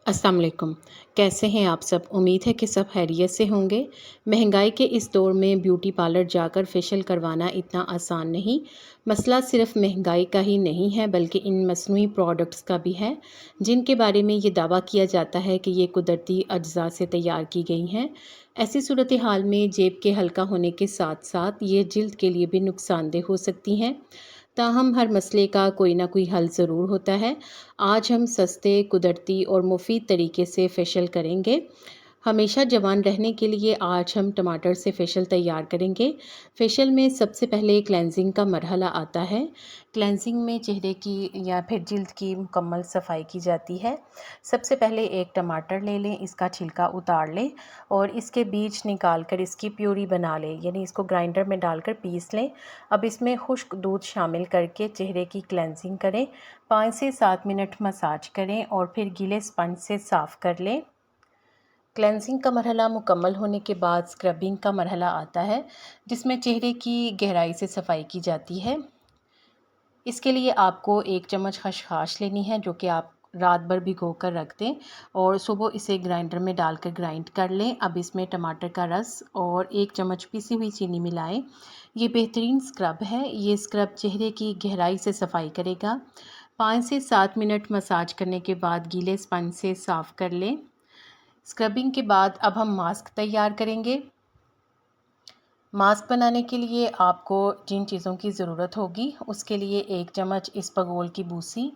अस्सलाम वालेकुम। कैसे हैं आप सब? उम्मीद है कि सब खैरियत से होंगे। महंगाई के इस दौर में ब्यूटी पार्लर जाकर फेशियल करवाना इतना आसान नहीं। मसला सिर्फ महंगाई का ही नहीं है बल्कि इन मसनूई प्रोडक्ट्स का भी है, जिनके बारे में ये दावा किया जाता है कि ये कुदरती अज्जा से तैयार की गई हैं। ऐसी सूरत हाल में जेब के हल्का होने के साथ साथ ये जिल्द के लिए भी नुकसानदेह हो सकती हैं। ताहम हर मसले का कोई ना कोई हल ज़रूर होता है। आज हम सस्ते, कुदरती और मुफ़ीद तरीके से फ़ेशियल करेंगे। हमेशा जवान रहने के लिए आज हम टमाटर से फ़ेशियल तैयार करेंगे। फ़ेशियल में सबसे पहले क्लेंजिंग का मरहला आता है। क्लेंजिंग में चेहरे की या फिर जिल्द की मुकम्मल सफाई की जाती है। सबसे पहले एक टमाटर ले लें, इसका छिलका उतार लें और इसके बीज निकाल कर इसकी प्यूरी बना लें, यानी इसको ग्राइंडर में डालकर पीस लें। अब इसमें खुश्क दूध शामिल करके चेहरे की क्लेंजिंग करें। 5 से 7 मिनट मसाज करें और फिर गीले स्पंज से साफ़ कर लें। क्लेंजिंग का मरहला मुकम्मल होने के बाद स्क्रबिंग का मरहला आता है, जिसमें चेहरे की गहराई से सफाई की जाती है। इसके लिए आपको 1 चम्मच खसखस लेनी है, जो कि आप रात भर भिगो कर रख दें और सुबह इसे ग्राइंडर में डालकर ग्राइंड कर लें। अब इसमें टमाटर का रस और 1 चम्मच पिसी हुई चीनी मिलाएं। ये बेहतरीन स्क्रब है। ये स्क्रब चेहरे की गहराई से सफाई करेगा। 5 से 7 मिनट मसाज करने के बाद गीले स्पंज से साफ़ कर लें। स्क्रबिंग के बाद अब हम मास्क तैयार करेंगे। मास्क बनाने के लिए आपको जिन चीज़ों की ज़रूरत होगी, उसके लिए 1 चम्मच इसबगोल की भूसी,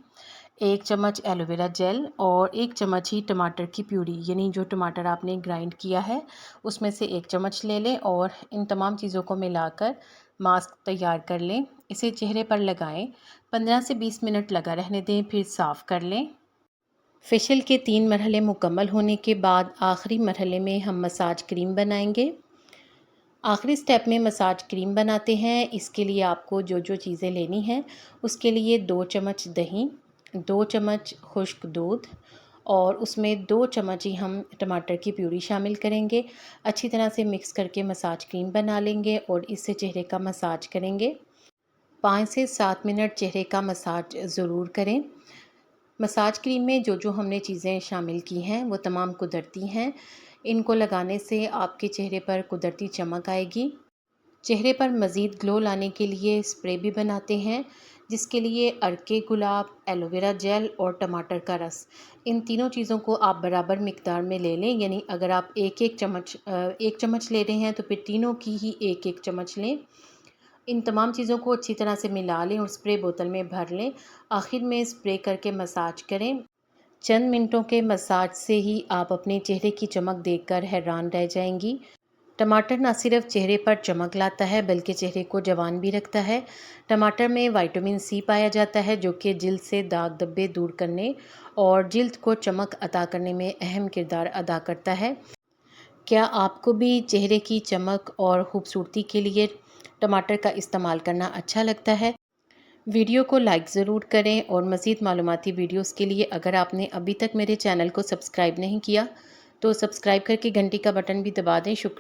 1 चम्मच एलोवेरा जेल और 1 चम्मच ही टमाटर की प्यूरी, यानी जो टमाटर आपने ग्राइंड किया है उसमें से 1 चम्मच ले लें और इन तमाम चीज़ों को मिलाकर मास्क तैयार कर लें। इसे चेहरे पर लगाएं, 15 से 20 मिनट लगा रहने दें, फिर साफ़ कर लें। फेशियल के 3 मरहले मुकम्मल होने के बाद आखिरी मरहले में हम मसाज क्रीम बनाएंगे। आखिरी स्टेप में मसाज क्रीम बनाते हैं। इसके लिए आपको जो जो चीज़ें लेनी हैं, उसके लिए 2 चम्मच दही, 2 चम्मच खुश्क दूध और उसमें 2 चम्मच ही हम टमाटर की प्यूरी शामिल करेंगे। अच्छी तरह से मिक्स करके मसाज क्रीम बना लेंगे और इससे चेहरे का मसाज करेंगे। 5 से 7 मिनट चेहरे का मसाज ज़रूर करें। मसाज क्रीम में जो जो हमने चीज़ें शामिल की हैं वो तमाम कुदरती हैं। इनको लगाने से आपके चेहरे पर कुदरती चमक आएगी। चेहरे पर मज़ीद ग्लो लाने के लिए स्प्रे भी बनाते हैं, जिसके लिए अर्के गुलाब, एलोवेरा जेल और टमाटर का रस, इन तीनों चीज़ों को आप बराबर मिकदार में ले लें। यानी अगर आप एक चम्मच ले रहे हैं तो फिर तीनों की ही एक एक चम्मच लें। इन तमाम चीज़ों को अच्छी तरह से मिला लें और स्प्रे बोतल में भर लें। आखिर में स्प्रे करके मसाज करें। चंद मिनटों के मसाज से ही आप अपने चेहरे की चमक देखकर हैरान रह जाएंगी। टमाटर न सिर्फ चेहरे पर चमक लाता है बल्कि चेहरे को जवान भी रखता है। टमाटर में विटामिन सी पाया जाता है, जो कि जिल्द से दाग धब्बे दूर करने और जिल्द को चमक अता करने में अहम किरदार अदा करता है। क्या आपको भी चेहरे की चमक और ख़ूबसूरती के लिए टमाटर का इस्तेमाल करना अच्छा लगता है? वीडियो को लाइक ज़रूर करें और मज़ीद मालूमाती वीडियोस के लिए अगर आपने अभी तक मेरे चैनल को सब्सक्राइब नहीं किया तो सब्सक्राइब करके घंटी का बटन भी दबा दें। शुक्रिया।